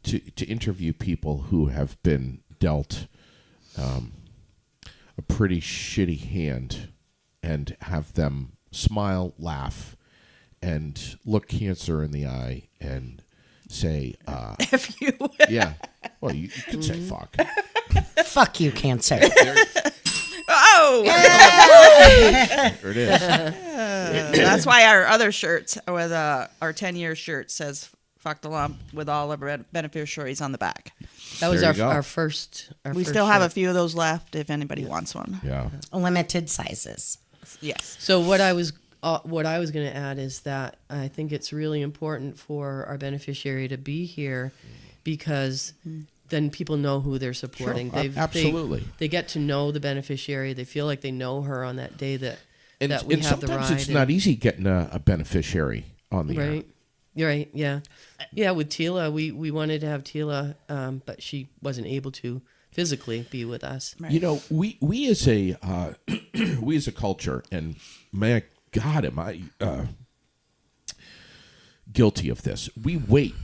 to interview people who have been dealt a pretty shitty hand and have them smile, laugh, and look cancer in the eye and say, If you yeah. Well, you could say fuck. Fuck you, cancer. Oh! There it is. That's why our other shirts, with our 10-year shirt, says "fuck the lump" with all of our beneficiaries on the back. That was There you go. our first. We still have a few of those left if anybody wants one. Yeah. Limited sizes. Yes. So what I was going to add is that I think it's really important for our beneficiary to be here, because then people know who they're supporting. Sure. Absolutely. They get to know the beneficiary. They feel like they know her on that day that we And have the sometimes ride. it's not easy getting a beneficiary on the air. Right. You're right. Yeah. Yeah. With Tila, we wanted to have Tila, but she wasn't able to physically be with us. Right. We as a we as a culture, and my God, am I guilty of this? We wait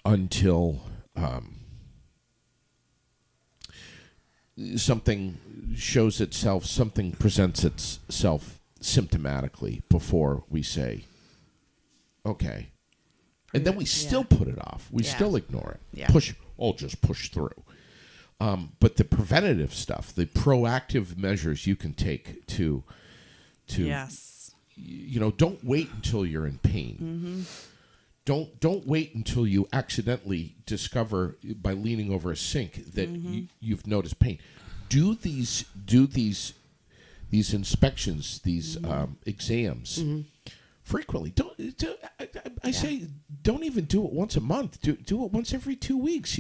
until something shows itself, something presents itself symptomatically before we say, okay. And then we still put it off. We still ignore it. Yeah. Just push through. But the preventative stuff, the proactive measures you can take to Yes. Don't wait until you're in pain. Don't wait until you accidentally discover by leaning over a sink that you've noticed pain. Do these inspections, these exams frequently. I say don't even do it once a month. Do it once every 2 weeks.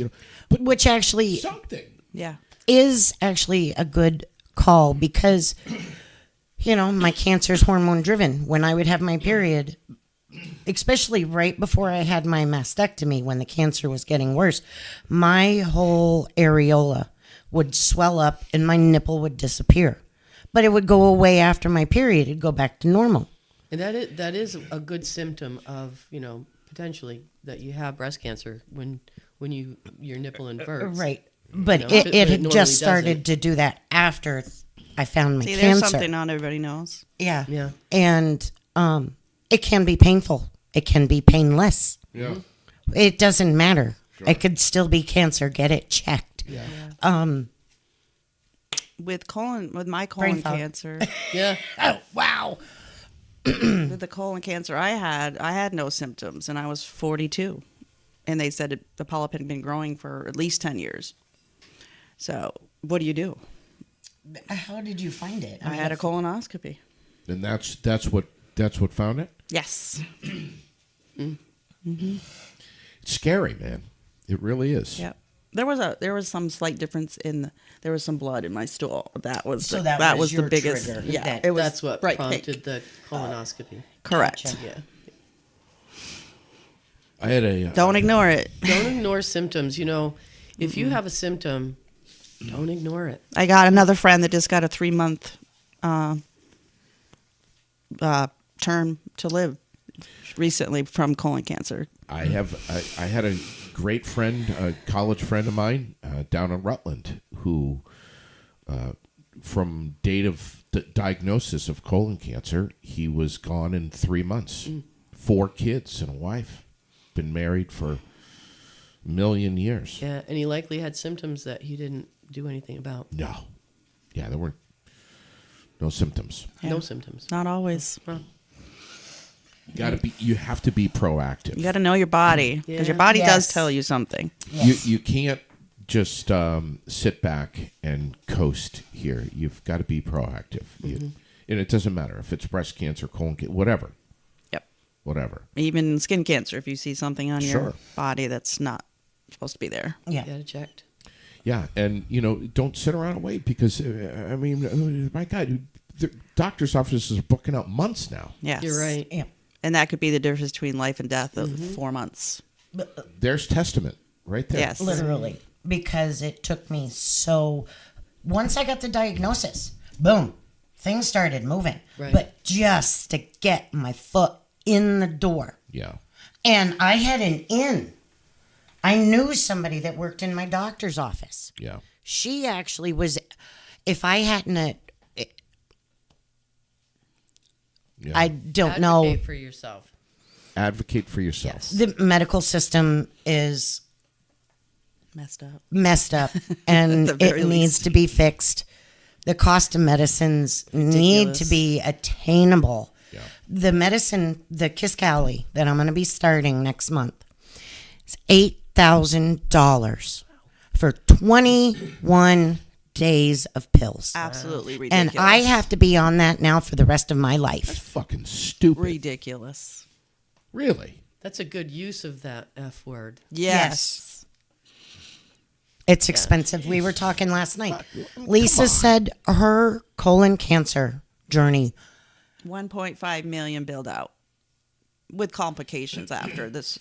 But Which actually something. Yeah. is actually a good call because, my cancer's hormone driven. When I would have my period, especially right before I had my mastectomy, when the cancer was getting worse, my whole areola would swell up and my nipple would disappear. But it would go away after my period. It'd go back to normal. And that is a good symptom of, potentially that you have breast cancer when your nipple inverts. Right. But But it it had normally just started doesn't. to do that after I found my See, cancer. there's something not everybody knows. Yeah. Yeah. And it can be painful. It can be painless. Yeah. It doesn't matter. It could still be cancer. Get it checked. Yeah. With my Brain colon fog. cancer, Yeah. Oh, wow. with the colon cancer I had no symptoms, and I was 42, and they said the polyp had been growing for at least 10 years. So what do you do? How did you find it? I had a colonoscopy. And that's what found it. Yes. It's scary, man. It really is. Yep. There was some slight difference there was some blood in my stool. That was So the, that that was was the your biggest. trigger. Yeah, That- it was. That's what bright prompted pink. the colonoscopy. Correct. Gotcha. Yeah. I had a Don't ignore it. Don't ignore symptoms. If you have a symptom, don't ignore it. I got another friend that just got a 3-month term to live recently from colon cancer. I had a great friend, a college friend of mine down in Rutland, who, from date of diagnosis of colon cancer, he was gone in 3 months. 4 kids and a wife, been married for a million years. Yeah, and he likely had symptoms that he didn't do anything about. No, yeah, there were no symptoms. Yeah. No symptoms. Not always. Well, You have to be proactive. You got to know your body because your Yeah. body does Yes. tell you something. You can't just sit back and coast here. You've got to be proactive. And it doesn't matter if it's breast cancer, colon cancer, whatever. Yep. Whatever. Even skin cancer, if you see something on Sure. your body that's not supposed to be there. Yeah. get it checked. Yeah, and don't sit around and wait because my God, the doctor's offices are booking out months now. Yes. You're right. Yeah. And that could be the difference between life and death of 4 months. There's testament right there. Yes. Literally. Because it took me once I got the diagnosis, boom, things started moving. Right. But just to get my foot in the door. Yeah. And I had an in. I knew somebody that worked in my doctor's office. Yeah. She actually was, if I hadn't, Yeah. I don't know. Advocate for yourself. Advocate for yourself. Yes. The medical system is Messed up. messed up and At the it very needs least. to be fixed. The cost of medicines need to Ridiculous. be attainable. Yeah. The medicine, the Kisqali that I'm going to be starting next month, is $8,000 for 21 days of pills. Absolutely And ridiculous. I have to be on that now for the rest of my That's life. fucking stupid. ridiculous. Really? That's a good use of that F word. Yes. It's expensive. We were talking last night. Come Lisa on. said her colon cancer journey 1.5 million billed out with complications after this.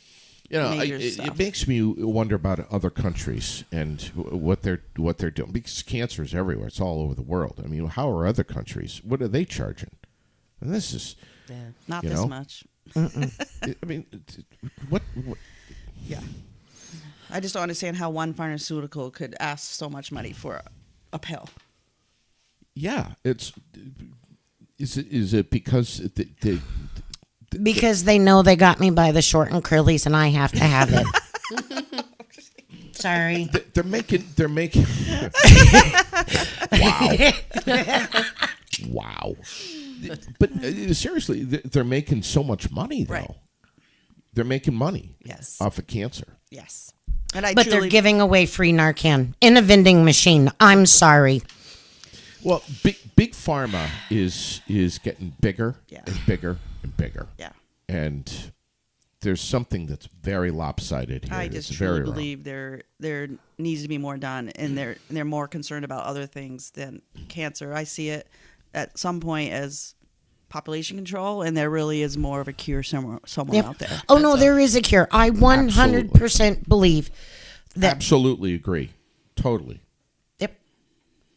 Major it stuff. makes me wonder about other countries and what they're doing because cancer is everywhere. It's all over the world. I mean, how are other countries? What are they charging? And this is, Yeah. Not You this know? much. I mean, what? Yeah. I just don't understand how one pharmaceutical could ask so much money for a pill. Yeah, is it because because they know they got me by the short and curlies and I have to have it. Sorry. they're making wow. But seriously, they're making so much money though. Right. They're making money Yes. off of cancer. Yes. And I But truly, they're giving away free Narcan in a vending machine. I'm sorry. Well, big pharma is getting bigger Yeah. and bigger and bigger. Yeah. And there's something that's very lopsided here. I just it's truly very wrong. believe there needs to be more done, and they're more concerned about other things than cancer. I see it at some point as population control, and there really is more of a cure somewhere out there. Oh, no, there is a cure. I 100% believe that. Absolutely agree. Totally. Yep.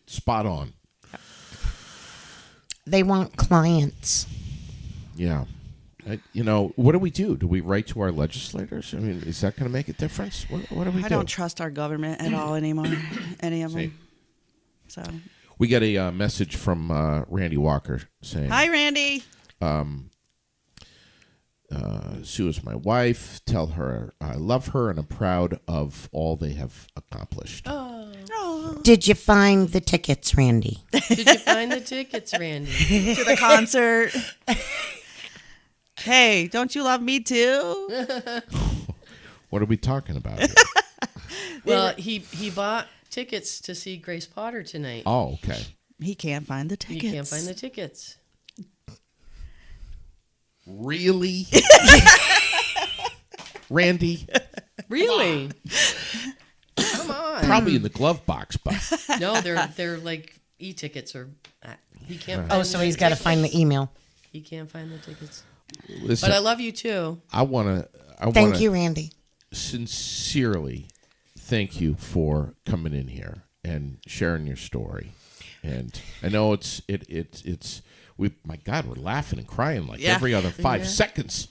Spot on. They want clients. Yeah. What do we do? Do we write to our legislators? I mean, is that going to make a difference? What do we do? I don't trust our government at all anymore. Any of them. So. We get a message from Randy Walker saying, "Hi, Randy. Sue is my wife. Tell her I love her and I'm proud of all they have accomplished." Did you find the tickets, Randy? Did you find the tickets, Randy? To the concert. Hey, don't you love me too? What are we talking about here? Well, he bought tickets to see Grace Potter tonight. Oh, okay. He can't find the tickets. You can't find the tickets. Really? Randy? Really? Come on. Probably in the glove box, but No, they're like e-tickets or he can't. Find Oh, so he's got to find the email. He can't find the tickets. listen, But I love you too. I want to Thank you, Randy. sincerely thank you for coming in here and sharing your story. And I know it's my God, we're laughing and crying like every other 5 seconds.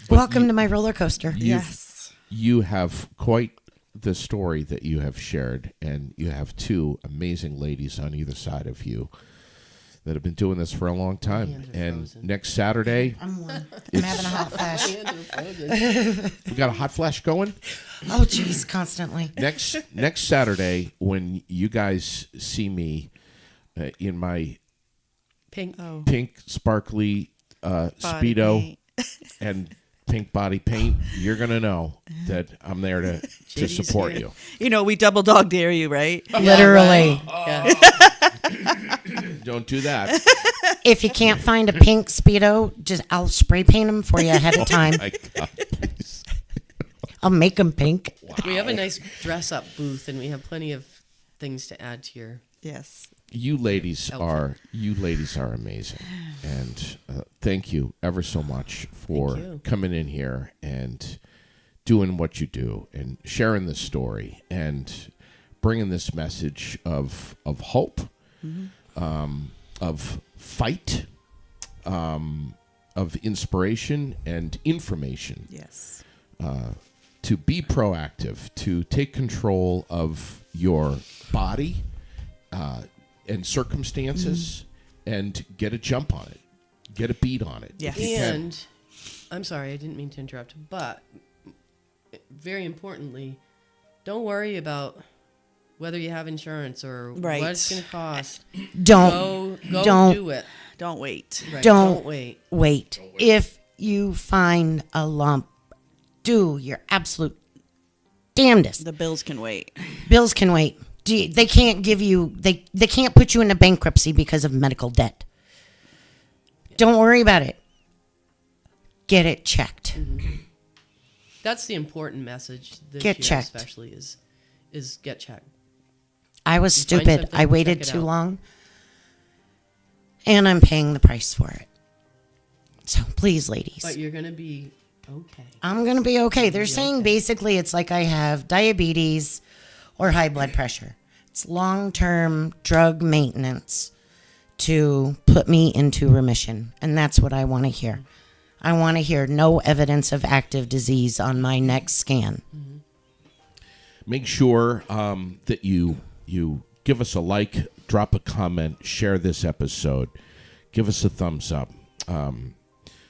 Welcome to my roller coaster. Yes. You have quite the story that you have shared, and you have 2 amazing ladies on either side of you that have been doing this for a long time. And next Saturday, I'm having a hot flash. we got a hot flash going. Oh, jeez, constantly. Next Saturday, when you guys see me in my pink sparkly Speedo paint. and pink body paint, you're gonna know that I'm there to support you. We double dog dare you, right? Literally. Yeah. Don't do that. If you can't find a pink Speedo, I'll spray paint them for you ahead of time. My God, please. I'll make them pink. Wow. We have a nice dress-up booth, and we have plenty of things to add to your. Yes. You ladies are amazing, and thank you ever so much for coming in here and doing what you do and sharing this story and bringing this message of hope, of fight, of inspiration and information. Yes. To be proactive, to take control of your body and circumstances, and get a jump on it, get a beat on it. Yes. And I'm sorry, I didn't mean to interrupt, but very importantly, don't worry about whether you have insurance or Right. what it's going to cost. Don't Do it. Don't wait. Right. Don't wait. wait. If you find a lump, do your absolute damnedest. The bills can wait. Bills can wait. They can't give you, they can't put you into bankruptcy because of medical debt. Don't worry about it. Get it checked. Mm-hmm. That's the important message this Get year, checked. especially is get checked. I was You find stupid. something, I waited check it too out. long. And I'm paying the price for it. So please, ladies. But you're going to be okay. I'm going to be okay. They're saying basically it's like I have diabetes or high blood pressure. It's long-term drug maintenance to put me into remission. And that's what I want to hear. I want to hear no evidence of active disease on my next scan. Make sure that you give us a like, drop a comment, share this episode, give us a thumbs up,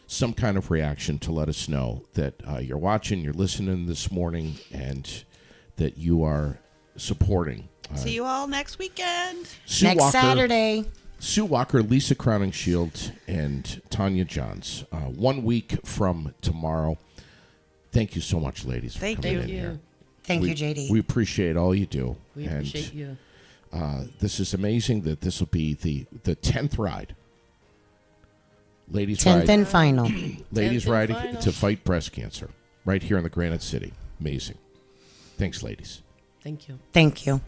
some kind of reaction to let us know that you're watching, you're listening this morning, and that you are supporting. See you all next weekend. Sue Next Walker, Saturday. Sue Walker, Lisa Crowning-Shields, and Tanya Johns. 1 week from tomorrow. Thank you so much, ladies, for Thank coming you. in here. Thank you, JD. We appreciate all you do. We appreciate you. This is amazing that this will be the 10th ride. Ladies 10th ride. and final. Ladies 10th and ride final. to fight breast cancer right here in the Granite City. Amazing. Thanks, ladies. Thank you. Thank you.